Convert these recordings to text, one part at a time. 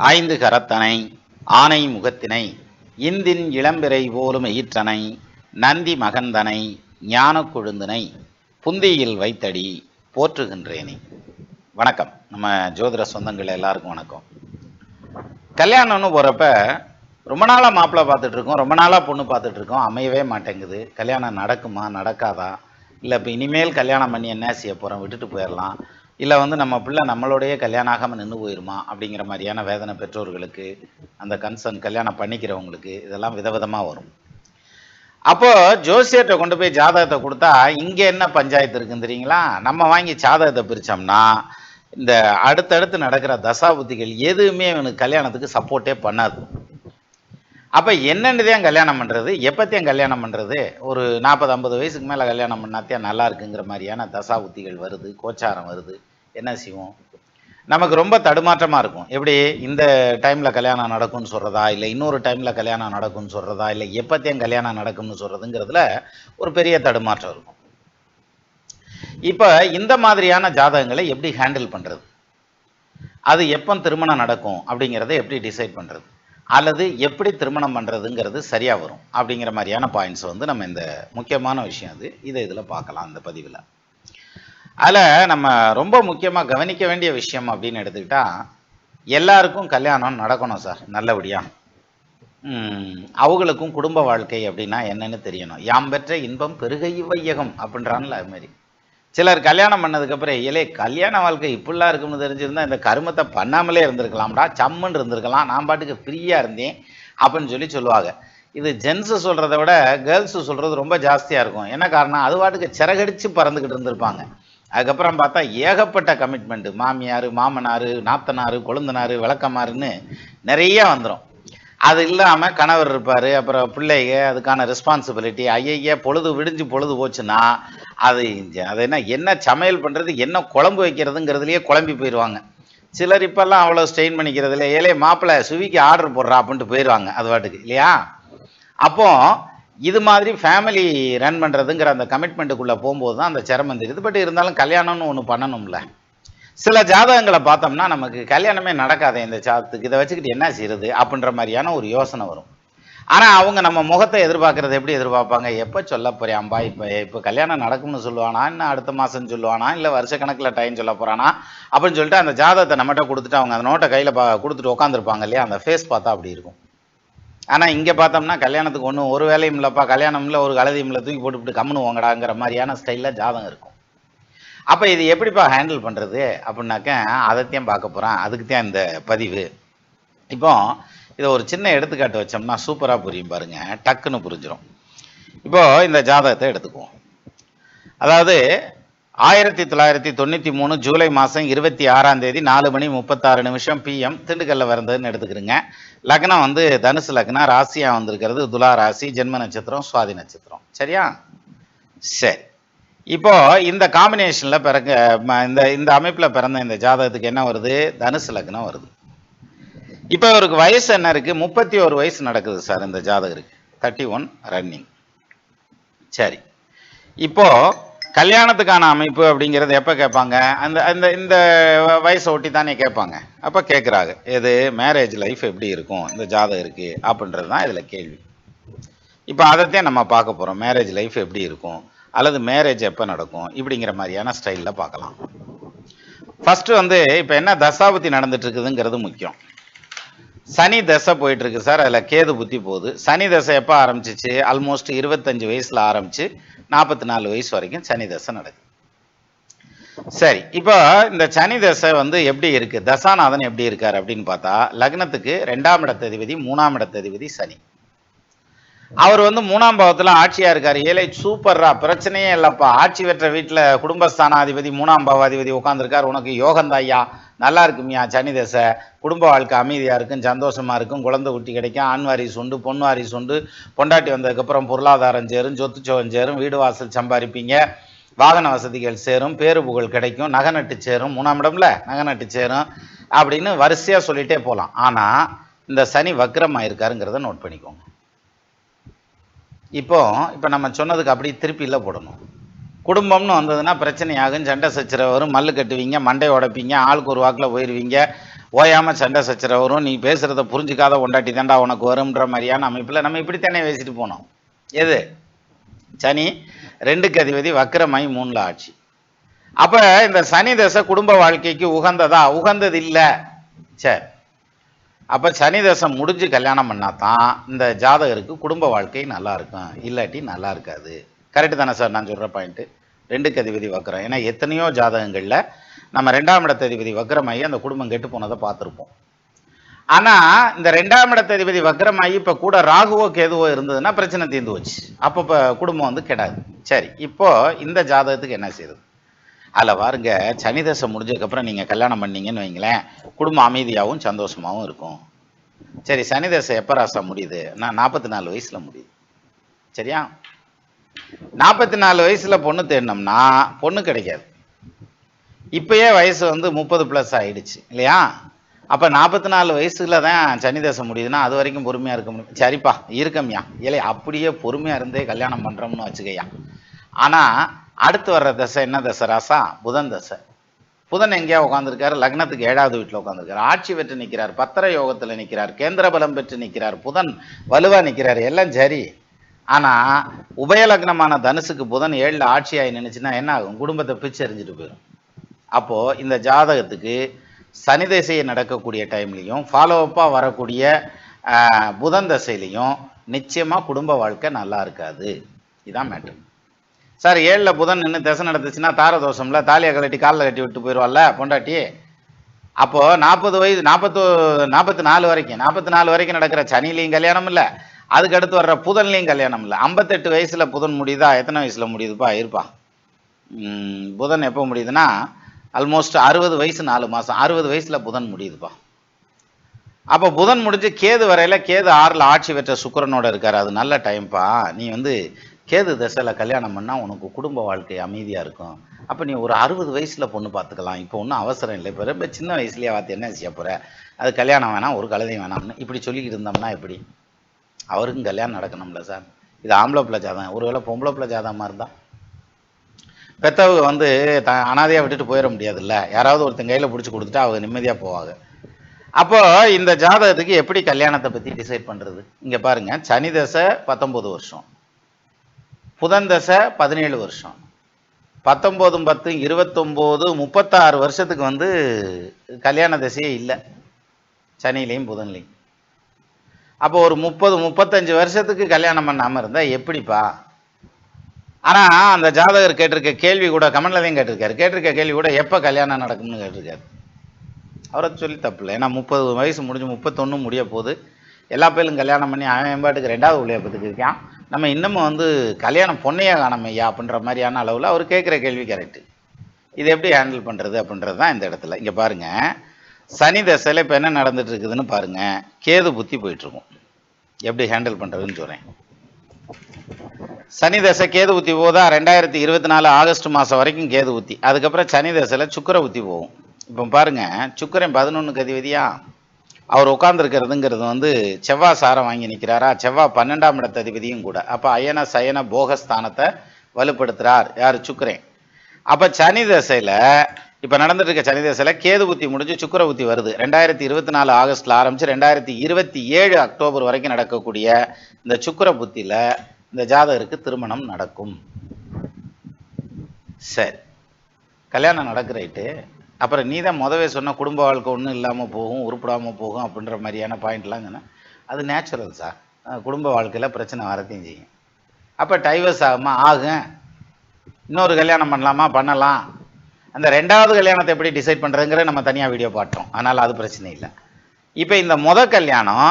ஆய்ந்து கரத்தனை ஆனை முகத்தினை இந்தின் இளம்பிறை போலும் ஈற்றனை நந்தி மகந்தனை ஞான கொழுந்தினை புந்தியில் வைத்தடி போற்றுகின்றேனே. வணக்கம். நம்ம ஜோதிட சொந்தங்கள் எல்லாருக்கும் வணக்கம். கல்யாணம்னு போகிறப்ப ரொம்ப நாளாக மாப்பிள்ளை பார்த்துட்டு இருக்கோம், ரொம்ப நாளாக பொண்ணு பார்த்துட்டு இருக்கோம், அமையவே மாட்டேங்குது. கல்யாணம் நடக்குமா நடக்காதா, இல்லை இப்போ இனிமேல் கல்யாணம் பண்ணி என்ன செய்ய போகிறோம், விட்டுட்டு போயிடலாம், இல்லை நம்ம பிள்ளை நம்மளோடைய கல்யாணம் ஆகாமல் நின்று போயிருமா அப்படிங்கிற மாதிரியான வேதனை பெற்றோர்களுக்கு, அந்த கன்சர்ன் கல்யாணம் பண்ணிக்கிறவங்களுக்கு இதெல்லாம் விதவிதமாக வரும். அப்போது ஜோசியர்கிட்ட கொண்டு போய் ஜாதகத்தை கொடுத்தா இங்கே என்ன பஞ்சாயத்து இருக்குன்னு தெரியுங்களா? நம்ம வாங்கி ஜாதகத்தை பிரித்தோம்னா இந்த அடுத்தடுத்து நடக்கிற தசாபுத்திகள் எதுவுமே இவனுக்கு கல்யாணத்துக்கு சப்போர்ட்டே பண்ணாது. அப்போ என்னென்னதான் கல்யாணம் பண்ணுறது, எப்போத்தையும் கல்யாணம் பண்ணுறது, ஒரு 40-50 வயசுக்கு மேலே கல்யாணம் பண்ணாத்தையும் நல்லா இருக்குங்கிற மாதிரியான தசாபுத்திகள் வருது, கோச்சாரம் வருது. என்ன செய்வோம்? நமக்கு ரொம்ப தடுமாற்றமாக இருக்கும். எப்படி இந்த டைமில் கல்யாணம் நடக்கும்னு சொல்கிறதா, இல்லை இன்னொரு டைமில் கல்யாணம் நடக்கும்னு சொல்கிறதா, இல்லை எப்போத்தையும் கல்யாணம் நடக்கும்னு சொல்கிறதுங்கிறதுல ஒரு பெரிய தடுமாற்றம் இருக்கும். இப்போ இந்த மாதிரியான ஜாதகங்களை எப்படி ஹேண்டில் பண்ணுறது, அது எப்போ திருமணம் நடக்கும் அப்படிங்கிறத எப்படி டிசைட் பண்ணுறது, அல்லது எப்படி திருமணம் பண்ணுறதுங்கிறது சரியாக வரும் அப்படிங்கிற மாதிரியான பாயிண்ட்ஸ் நம்ம இந்த முக்கியமான விஷயம் அது இதில் பார்க்கலாம் இந்த பதிவில். அதில் நம்ம ரொம்ப முக்கியமாக கவனிக்க வேண்டிய விஷயம் அப்படின்னு எடுத்துக்கிட்டால், எல்லாருக்கும் கல்யாணம் நடக்கணும் சார் நல்லபடியாக. அவங்களுக்கும் குடும்ப வாழ்க்கை அப்படின்னா என்னன்னு தெரியணும். யாம் பெற்ற இன்பம் பெருகை வையகம் அப்படின்றான்ல அது மாதிரி. சிலர் கல்யாணம் பண்ணதுக்கப்புறம் கல்யாண வாழ்க்கை இப்படிலாம் இருக்குன்னு தெரிஞ்சிருந்தா இந்த கருமத்தை பண்ணாமலே இருந்திருக்கலாம்டா, சம்முன்னு இருந்திருக்கலாம், நான் பாட்டுக்கு ஃப்ரீயாக இருந்தேன் அப்படின்னு சொல்லுவாங்க. இது ஜென்ஸு சொல்கிறத விட கேர்ள்ஸு சொல்கிறது ரொம்ப ஜாஸ்தியாக இருக்கும். என்ன காரணம்? அது பாட்டுக்கு சிறகடிச்சு பறந்துக்கிட்டு இருந்திருப்பாங்க. அதுக்கப்புறம் பார்த்தா ஏகப்பட்ட கமிட்மெண்ட்டு, மாமியார், மாமனார், நாத்தனார், கொழுந்தனார், விளக்கமாருன்னு நிறைய வந்துடும். அது இல்லாமல் கணவர் இருப்பார், அப்புறம் பிள்ளைங்க, அதுக்கான ரெஸ்பான்சிபிலிட்டி. ஐய பொழுது விடிஞ்சு பொழுது போச்சுன்னா அது என்ன சமையல் பண்ணுறது, என்ன குழம்பு வைக்கிறதுங்கிறதுலையே குழம்பி போயிடுவாங்க. சிலர் இப்போல்லாம் அவ்வளோ ஸ்ட்ரெயின் பண்ணிக்கிறதுல மாப்பிள்ளை சுவிக்கு ஆர்டர் போடுறா அப்படின்ட்டு போயிடுவாங்க அது பாட்டுக்கு, இல்லையா? அப்போ இது மாதிரி ஃபேமிலி ரன் பண்ணுறதுங்கிற அந்த கமிட்மெண்ட்டுக்குள்ளே போகும்போது தான் அந்த சிரமம் தெரியுது. பட் இருந்தாலும் கல்யாணம்னு ஒன்று பண்ணணும்ல. சில ஜாதகங்களை பார்த்தோம்னா நமக்கு கல்யாணமே நடக்காது இந்த ஜாதகத்துக்கு, இதை வச்சுக்கிட்டு என்ன செய்யறது அப்படின்ற மாதிரியான ஒரு யோசனை வரும். ஆனால் அவங்க நம்ம முகத்தை எதிர்பார்க்கறது எப்படி எதிர்பார்ப்பாங்க? எப்போ சொல்ல போறியாம்பா, இப்போ கல்யாணம் நடக்கும்னு சொல்லுவானா, இன்னும் அடுத்த மாதம் சொல்லுவானா, இல்லை வருஷ கணக்கில் டைம் சொல்ல போகிறானா அப்படின்னு சொல்லிட்டு அந்த ஜாதகத்தை நம்மகிட்ட கொடுத்துட்டு அவங்க அந்த நோட்டை கையில் கொடுத்துட்டு உட்காந்துருப்பாங்க இல்லையா? அந்த ஃபேஸ் பார்த்தா அப்படி இருக்கும். ஆனால் இங்கே பார்த்தோம்னா கல்யாணத்துக்கு ஒன்றும் ஒரு வேலையும் இல்லைப்பா, கல்யாணம் இல்லை, ஒரு கழுதியும் இல்லை, தூக்கி போட்டுவிட்டு கம்முன்னு வாங்கடாங்கிற மாதிரியான ஸ்டைலில் ஜாதகம் இருக்கும். அப்போ இது எப்படிப்பா ஹேண்டில் பண்ணுறது அப்படின்னாக்க அதைத்தான் பார்க்க போகிறேன். அதுக்கு தான் இந்த பதிவு. இப்போ இதை ஒரு சின்ன எடுத்துக்காட்டு வச்சோம்னா சூப்பராக புரியும் பாருங்க, டக்குன்னு புரிஞ்சிடும். இப்போ இந்த ஜாதகத்தை எடுத்துக்குவோம். அதாவது 1993 ஜூலை மாதம் 26ஆம் தேதி 4:36 PM திண்டுக்கல்ல பிறந்ததுன்னு எடுத்துக்கிறேங்க. லக்னம் தனுசு லக்னம், ராசியாக வந்திருக்கிறது துலா ராசி, ஜென்ம நட்சத்திரம் சுவாதி நட்சத்திரம். சரியா? சரி. இப்போ இந்த காம்பினேஷன்ல இந்த அமைப்புல பிறந்த இந்த ஜாதகத்துக்கு என்ன வருது? தனுசு லக்னம் வருது. இப்போ இவருக்கு வயசு என்ன இருக்கு? 31 வயசு நடக்குது சார் இந்த ஜாதகருக்கு. 31 ரன்னிங். சரி, இப்போ கல்யாணத்துக்கான அமைப்பு அப்படிங்கிறது எப்போ கேட்பாங்க? அந்த இந்த வயசை ஒட்டி தானே கேட்பாங்க. அப்போ கேட்குறாங்க எது, மேரேஜ் லைஃப் எப்படி இருக்கும் இந்த ஜாதகருக்கு அப்படின்றது தான் இதில் கேள்வி. இப்போ அதைத்தான் நம்ம பார்க்க போகிறோம். மேரேஜ் லைஃப் எப்படி இருக்கும், அல்லது மேரேஜ் எப்போ நடக்கும், இப்படிங்கிற மாதிரியான ஸ்டைலில் பார்க்கலாம். ஃபஸ்ட்டு இப்போ என்ன தசாபுத்தி நடந்துட்டு இருக்குதுங்கிறது முக்கியம். சனி தசை போயிட்டு இருக்கு சார், அதில் கேது புத்தி போகுது. சனி தசை எப்போ ஆரம்பிச்சிச்சு? ஆல்மோஸ்ட் 25 வயசில் ஆரம்பிச்சு 44 வயசு வரைக்கும் சனி தசை நடக்குது. சரி, இப்போ இந்த சனி தசை எப்படி இருக்கு, தசாநாதன் எப்படி இருக்காரு அப்படின்னு பார்த்தா, லக்னத்துக்கு 2ஆம் இடத்ததிபதி 3ஆம் இடத்ததிபதி சனி. அவர் 3ஆம் பாவத்தில் ஆட்சியா இருக்காரு. சூப்பர்ரா, பிரச்சனையே இல்லப்பா, ஆட்சி பெற்ற வீட்டில் குடும்பஸ்தானாதிபதி 3ஆம் பாவாதிபதி உட்காந்துருக்காரு, உனக்கு யோகந்தாய்யா, நல்லா இருக்குமியா சனி தசை, குடும்ப வாழ்க்கை அமைதியா இருக்கும், சந்தோஷமா இருக்கும், குழந்தை குட்டி கிடைக்கும், ஆண் வாரிசு உண்டு, பொன் வாரிசு உண்டு, பொண்டாட்டி வந்ததுக்கப்புறம் பொருளாதாரம் சேரும், சொத்து சோகம் சேரும், வீடு வாசல் சம்பாதிப்பீங்க, வாகன வசதிகள் சேரும், பேரு புகழ் கிடைக்கும், நகை நட்டு சேரும், 3ஆம் இடம்ல நகை நட்டு சேரும் அப்படின்னு வரிசையா சொல்லிட்டே போகலாம். ஆனா இந்த சனி வக்ரமா இருக்காருங்கிறத நோட் பண்ணிக்கோங்க. இப்போ நம்ம சொன்னதுக்கு அப்படி திருப்பி இல்லை போடணும். குடும்பம்னு வந்ததுன்னா பிரச்சனையாகும், சண்டை சச்சரவு வரும், மல்லு கட்டுவீங்க, மண்டை உடைப்பீங்க, ஆளுக்கு ஒரு வாக்கில் போயிடுவீங்க, ஓயாம சண்டை சச்சரவு வரும், நீ பேசுறத புரிஞ்சுக்காத ஒண்டாட்டி தாண்டா உனக்கு வரும்ன்ற மாதிரியான அமைப்பில் நம்ம இப்படித்தானே பேசிட்டு போனோம். எது சனி 2க்கு அதிபதி வக்கிரமாய் 3ல ஆட்சி. அப்ப இந்த சனி தசை குடும்ப வாழ்க்கைக்கு உகந்ததா? உகந்தது இல்ல. சரி, அப்ப சனி தசை முடிஞ்சு கல்யாணம் பண்ணாதான் இந்த ஜாதகருக்கு குடும்ப வாழ்க்கை நல்லா இருக்கும், இல்லாட்டி நல்லா இருக்காது. கரெக்டு தானே சார் நான் சொல்ற பாயிண்ட்? 2க்கு அதிபதி வக்கரம். ஏன்னா எத்தனையோ ஜாதகங்கள்ல நம்ம 2ஆம் இடத்த அதிபதி வக்கரமாகி அந்த குடும்பம் கெட்டு போனதை பார்த்துருப்போம். ஆனா இந்த 2ஆம் இடத்த அதிபதி வக்கரமாகி இப்ப கூட ராகுவோ கேதுவோ இருந்ததுன்னா பிரச்சனை தீர்ந்து வச்சு, அப்ப இப்ப குடும்பம் வந்து கெடாது. சரி, இப்போ இந்த ஜாதகத்துக்கு என்ன செய்யுது? அதில் பாருங்க, சனி தசை முடிஞ்சதுக்கப்புறம் நீங்கள் கல்யாணம் பண்ணீங்கன்னு வைங்களேன், குடும்பம் அமைதியாகவும் சந்தோஷமாகவும் இருக்கும். சரி, சனி தசை எப்போ ராசா முடியுது? நான் 44 வயசில் முடியுது. சரியா? 44 வயசுல பொண்ணு தேடினோம்னா பொண்ணு கிடைக்காது. இப்பயே வயசு வந்து 30+ ஆயிடுச்சு இல்லையா? அப்போ 44 வயசுல தான் சனி தசை முடியுதுன்னா அது வரைக்கும் பொறுமையாக இருக்க முடியும். சரிப்பா இருக்கம்யா, இல்லை அப்படியே பொறுமையாக இருந்தே கல்யாணம் பண்ணுறோம்னு வச்சுக்கையா. ஆனால் அடுத்து வர்ற தசை என்ன தசை ராசா? புதன் தசை. புதன் எங்கேயா உட்காந்துருக்காரு? லக்னத்துக்கு 7வது வீட்டில் உட்காந்துருக்காரு. ஆட்சி பெற்று நிற்கிறார், பத்திர யோகத்தில் நிற்கிறார், கேந்திர பலம் பெற்று நிற்கிறார், புதன் வலுவாக நிற்கிறார், எல்லாம் சரி. ஆனால் உபயலக்னமான தனுசுக்கு புதன் 7ல் ஆட்சியாகி நினைச்சுன்னா என்ன ஆகும்? குடும்பத்தை பிச்சு எறிஞ்சிட்டு போயிடும். அப்போது இந்த ஜாதகத்துக்கு சனி தசையை நடக்கக்கூடிய டைம்லையும் ஃபாலோ அப்பாக வரக்கூடிய புதன் தசையிலையும் நிச்சயமாக குடும்ப வாழ்க்கை நல்லா இருக்காது. இதுதான் மேட்ரு சார். 7ல் புதன் நின்று தசை நடந்துச்சுன்னா தாரதோஷம்ல, தாலியை கழட்டி காலில் கட்டி விட்டு போயிடுவாள்ல பொண்டாட்டி. அப்போது 40 வயது 44 வரைக்கும் 44 வரைக்கும் நடக்கிற சனிலையும் கல்யாணம் இல்லை, அதுக்கு அடுத்து வர்ற புதன்லையும் கல்யாணம் இல்லை. 58 வயசில் புதன் முடியுதா? எத்தனை வயசில் முடியுதுப்பா? இருப்பா, புதன் எப்போ முடியுதுன்னா ஆல்மோஸ்ட் 60 வயசு 4 மாதம், 60 வயசில் புதன் முடியுதுப்பா. அப்போ புதன் முடிஞ்சு கேது வரையில், கேது 6ல் ஆட்சி பெற்ற சுக்கிரனோட இருக்கார். அது நல்ல டைம்ப்பா. நீ வந்து கேது தசையில் கல்யாணம் பண்ணால் உனக்கு குடும்ப வாழ்க்கை அமைதியாக இருக்கும். அப்போ நீ ஒரு 60 வயசில் பொண்ணு பார்த்துக்கலாம், இப்போ ஒன்றும் அவசரம் இல்லை. இப்போ ரொம்ப சின்ன வயசுலேயே பார்த்து என்ன செய்ய போகிற? அது கல்யாணம் வேணாம், ஒரு கழுதையும் வேணாம்னு இப்படி சொல்லிக்கிட்டு இருந்தோம்னா எப்படி? அவருக்கும் கல்யாணம் நடக்கணும்ல சார். இது ஆம்பளை பிள்ளை ஜாதகம். ஒருவேளை பொம்பளை பிள்ளை ஜாதகமாக இருந்தால் பெற்றவங்க வந்து அனாதையாக விட்டுட்டு போயிட முடியாதுல்ல, யாராவது ஒருத்தன் கையில் பிடிச்சி கொடுத்துட்டு அவங்க நிம்மதியாக போவாங்க. அப்போ இந்த ஜாதகத்துக்கு எப்படி கல்யாணத்தை பற்றி டிசைட் பண்ணுறது? இங்கே பாருங்க, சனி தசை 19 வருஷம், புதன் தசை 17 வருஷம், 19 10 29 36 வருஷத்துக்கு வந்து கல்யாண தசையே இல்லை சனிலையும் புதன்லையும். அப்போ ஒரு 30 35 வருஷத்துக்கு கல்யாணம் பண்ணாமல் இருந்தால் எப்படிப்பா? ஆனால் அந்த ஜாதகர் கேட்டிருக்க கேள்வி கூட கமெண்ட்லதையும் கேட்டிருக்க கேள்வி கூட எப்போ கல்யாணம் நடக்கும்னு கேட்டிருக்காரு. அவரை சொல்லி தப்பு இல்லை. ஏன்னா 30 வயசு முடிஞ்சு 31 முடிய போகுது. எல்லா பேரும் கல்யாணம் பண்ணி அவன் பாட்டுக்கு 2வது உலகத்துக்கு இருக்கான். நம்ம இன்னமும் வந்து கல்யாணம் பொண்ணையாக காணமையா அப்படின்ற மாதிரியான அளவில் அவர் கேட்குற கேள்வி கரெக்டு. இது எப்படி ஹேண்டில் பண்ணுறது அப்படின்றது தான் இந்த இடத்துல. இங்கே பாருங்கள், சனி தசையில் இப்போ என்ன நடந்துட்டு இருக்குதுன்னு பாருங்கள். கேது புத்தி போயிட்டுருக்கும். எப்படி ஹேண்டில் பண்ணுறதுன்னு சொல்கிறேன். சனி தசை கேது புத்தி போதா? 2024 ஆகஸ்ட் மாதம் வரைக்கும் கேது புத்தி. அதுக்கப்புறம் சனி தசையில் சுக்கிர புத்தி போகும். இப்போ பாருங்க, சுக்கிரன் 11க்கு அதிபதியா அவர் உட்கார்ந்துருக்கிறதுங்கிறது வந்து செவ்வாய் சாரம் வாங்கி நிற்கிறாரா? செவ்வாய் 12ஆம் இடத்த அதிபதியும் கூட. அப்போ அயன சயன போகஸ்தானத்தை வலுப்படுத்துகிறார் யார்? சுக்கிரன். அப்போ சனி தசையில் இப்போ நடந்துட்டு இருக்க சனி தசையில் கேது புத்தி முடிஞ்சு சுக்கிர புத்தி வருது. 2024 ஆகஸ்டில் ஆரம்பித்து 2027 அக்டோபர் வரைக்கும் நடக்கக்கூடிய இந்த சுக்கிர புத்தியில் இந்த ஜாதகருக்கு திருமணம் நடக்கும். சரி, கல்யாணம் நடக்குறேட்டு. அப்புறம் நீ தான் முதவே சொன்ன குடும்ப வாழ்க்கை ஒன்றும் இல்லாமல் போகும், உருப்படாமல் போகும் அப்படின்ற மாதிரியான பாயிண்ட்லாம் சொன்னேன். அது நேச்சுரல் சார். குடும்ப வாழ்க்கையில் பிரச்சனை வரத்தையும் செய்யும். அப்போ டைவர்ஸ் ஆகுமா? ஆகும். இன்னொரு கல்யாணம் பண்ணலாமா? பண்ணலாம். அந்த 2வது கல்யாணத்தை எப்படி டிசைட் பண்ணுறதுங்கிற நம்ம தனியாக வீடியோ பார்த்தோம், அதனால் அது பிரச்சனை இல்லை. இப்போ இந்த கல்யாணம்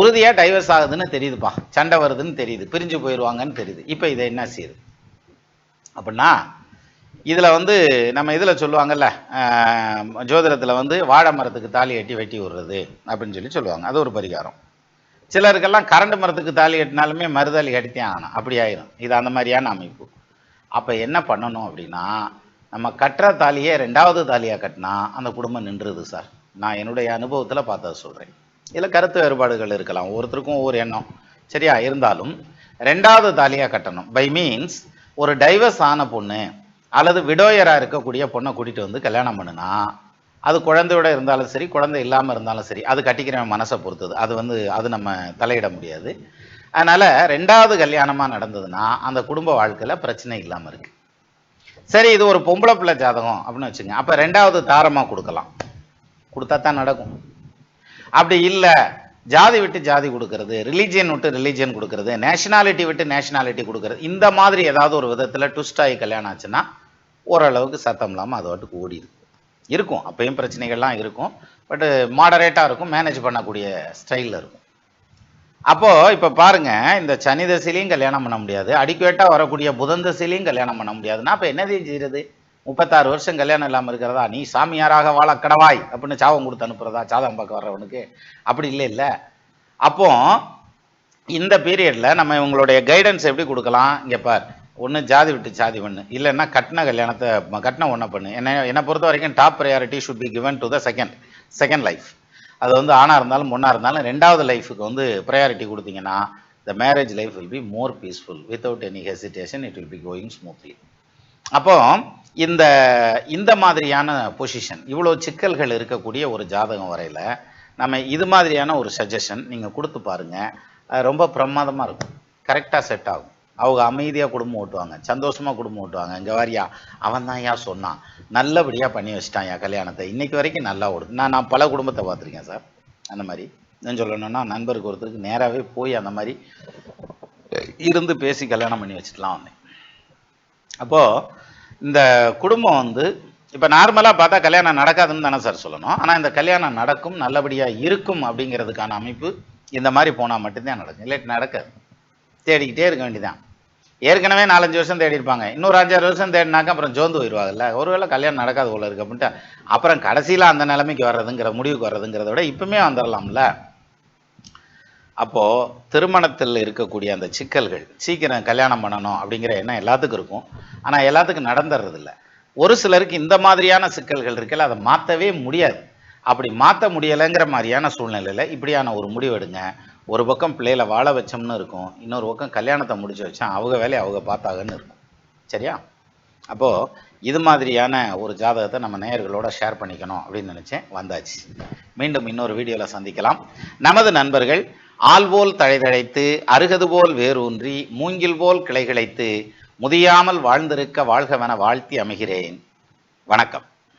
உறுதியாக டைவர்ஸ் ஆகுதுன்னு தெரியுதுப்பா, சண்டை வருதுன்னு தெரியுது, பிரிஞ்சு போயிடுவாங்கன்னு தெரியுது. இப்போ இதை என்ன செய்யுது அப்படின்னா, இதில் வந்து நம்ம இதில் சொல்லுவாங்கல்ல, ஜோதிடத்தில் வந்து வாழை மரத்துக்கு தாலி கட்டி வெட்டி விடுறது அப்படின்னு சொல்லுவாங்க. அது ஒரு பரிகாரம். சிலருக்கெல்லாம் கரண்ட் மரத்துக்கு தாலி கட்டினாலுமே மறுதாலி கட்டித்தான் ஆகணும், அப்படி ஆயிரும். இது அந்த மாதிரியான அமைப்பு. அப்போ என்ன பண்ணணும் அப்படின்னா, நம்ம கட்டுற தாலியை 2வது தாலியாக கட்டினா அந்த குடும்பம் நின்றுது சார். நான் என்னுடைய அனுபவத்தில் பார்த்ததை சொல்கிறேன். இதில் கருத்து வேறுபாடுகள் இருக்கலாம், ஒவ்வொருத்தருக்கும் ஒவ்வொரு எண்ணம், சரியா? இருந்தாலும் 2வது தாலியாக கட்டணும். பை மீன்ஸ் ஒரு டைவர்ஸ் ஆன பொண்ணு அல்லது விடோயராக இருக்கக்கூடிய பொண்ணை கூட்டிகிட்டு வந்து கல்யாணம் பண்ணுனா அது குழந்தையோட இருந்தாலும் சரி, குழந்தை இல்லாமல் இருந்தாலும் சரி, அது கட்டிக்கிறவன் மனசை பொறுத்தது. அது நம்ம தலையிட முடியாது. அதனால 2வது கல்யாணமா நடந்ததுன்னா அந்த குடும்ப வாழ்க்கையில பிரச்சனை இல்லாம இருக்கு. சரி, இது ஒரு பொம்பளை பிள்ளை ஜாதகம் அப்படின்னு வச்சுங்க. அப்ப 2வது தாரமா கொடுக்கலாம், கொடுத்தா தான் நடக்கும். அப்படி இல்ல, ஜாதி விட்டு ஜாதி கொடுக்கறது, ரிலீஜியன் விட்டு ரிலீஜியன் கொடுக்கறது, நேஷனாலிட்டி விட்டு நேஷனாலிட்டி கொடுக்கறது, இந்த மாதிரி ஏதாவது ஒரு விதத்துல ட்விஸ்ட் ஆகி கல்யாணம் ஆச்சுன்னா ஓரளவுக்கு சத்தம் இல்லாம அது வாட்டுக்கு ஓடி இருக்கும். அப்பயும் பிரச்சனைகள்லாம் இருக்கும், பட் மாடரேட்டா இருக்கும், மேனேஜ் பண்ணக்கூடிய ஸ்டைல்ல இருக்கும். அப்போ இப்ப பாருங்க, இந்த சனி தசையிலையும் கல்யாணம் பண்ண முடியாது, அடிக்குவேட்டா வரக்கூடிய புதன் தசையிலையும் கல்யாணம் பண்ண முடியாதுன்னா அப்ப என்னது செய்யறது? 36 வருஷம் கல்யாணம் இல்லாம இருக்கிறதா? நீ சாமியாராக வாழ கடவாய் அப்படின்னு சாபம் கொடுத்து அனுப்புறதா ஜாதகம் பார்க்க வர்றவனுக்கு? அப்படி இல்லை இல்ல. அப்போ இந்த பீரியட்ல நம்ம இவங்களுடைய கைடன்ஸ் எப்படி கொடுக்கலாம்? இங்க பார், ஒன்று ஜாதி விட்டு ஜாதி பண்ணு, இல்லைன்னா கட்டின கல்யாணத்தை கட்டின ஒன்றை பண்ணு. என்னை பொறுத்த வரைக்கும் top priority should be given to the second life. அது வந்து ஆணாக இருந்தாலும் பொண்ணாக இருந்தாலும் 2வது லைஃபுக்கு வந்து ப்ரையாரிட்டி கொடுத்தீங்கன்னா the marriage life will be more peaceful without any hesitation, it will be going smoothly. அப்போ இந்த இந்த மாதிரியான பொசிஷன், இவ்வளோ சிக்கல்கள் இருக்கக்கூடிய ஒரு ஜாதகம் வரையில நம்ம இது மாதிரியான ஒரு சஜஷன் நீங்கள் கொடுத்து பாருங்க, ரொம்ப பிரமாதமாக இருக்கும், கரெக்டாக செட் ஆகும். அவங்க அமைதியாக குடும்பம் ஓட்டுவாங்க, சந்தோஷமாக குடும்பம் ஓட்டுவாங்க. இங்கே வாரியா, அவன் தான் ஏன் சொன்னான், நல்லபடியாக பண்ணி வச்சுட்டான் என் கல்யாணத்தை, இன்னைக்கு வரைக்கும் நல்லா ஓடுது. நான் பல குடும்பத்தை பார்த்துருக்கேன் சார். அந்த மாதிரி நான் சொல்லணும்னா நண்பருக்கு ஒருத்தருக்கு நேராகவே போய் அந்த மாதிரி இருந்து பேசி கல்யாணம் பண்ணி வச்சுட்டுலாம் வந்தேன். அப்போது இந்த குடும்பம் வந்து இப்போ நார்மலாக பார்த்தா கல்யாணம் நடக்காதுன்னு தானே சார் சொல்லணும். ஆனால் இந்த கல்யாணம் நடக்கும், நல்லபடியாக இருக்கும் அப்படிங்கிறதுக்கான அமைப்பு இந்த மாதிரி போனால் மட்டும்தான் நடக்கும், இல்லாட்டி நடக்காது. தேடிக்கிட்டே இருக்க வேண்டியதான். ஏற்கனவே 4-5 வருஷம் தேடி இருப்பாங்க, இன்னொரு 5-6 வருஷம் தேடினாக்க அப்புறம் ஜோந்து போயிடுவாங்கல்ல. ஒருவேளை கல்யாணம் நடக்காது போல இருக்கு அப்படின்ட்டு அப்புறம் கடைசியில் அந்த நிலைமைக்கு வர்றதுங்கிற முடிவுக்கு வர்றதுங்கிறத விட இப்பவுமே வந்துடலாம்ல. அப்போது திருமணத்தில் இருக்கக்கூடிய அந்த சிக்கல்கள், சீக்கிரம் கல்யாணம் பண்ணணும் அப்படிங்கிற எண்ணம் எல்லாத்துக்கும் இருக்கும், ஆனால் எல்லாத்துக்கும் நடந்துடுறதில்ல. ஒரு சிலருக்கு இந்த மாதிரியான சிக்கல்கள் இருக்குல்ல, அதை மாற்றவே முடியாது. அப்படி மாற்ற முடியலைங்கிற மாதிரியான சூழ்நிலையில் இப்படியான ஒரு முடிவு எடுங்க. ஒரு பக்கம் பிள்ளைகளை வாழ வச்சோம்னு இருக்கும், இன்னொரு பக்கம் கல்யாணத்தை முடிச்சு வச்சா அவங்க வேலையை அவங்க பார்த்தாங்கன்னு இருக்கும். சரியா? அப்போது இது மாதிரியான ஒரு ஜாதகத்தை நம்ம நேயர்களோட ஷேர் பண்ணிக்கணும் அப்படின்னு நினச்சேன், வந்தாச்சு. மீண்டும் இன்னொரு வீடியோவில் சந்திக்கலாம். நமது நண்பர்கள் ஆள்போல் தழைதழைத்து அருகது போல் வேரூன்றி மூங்கில் போல் கிளைகிழைத்து முதியாமல் வாழ்ந்திருக்க வாழ்கவென வாழ்த்தி அமைகிறேன். வணக்கம்.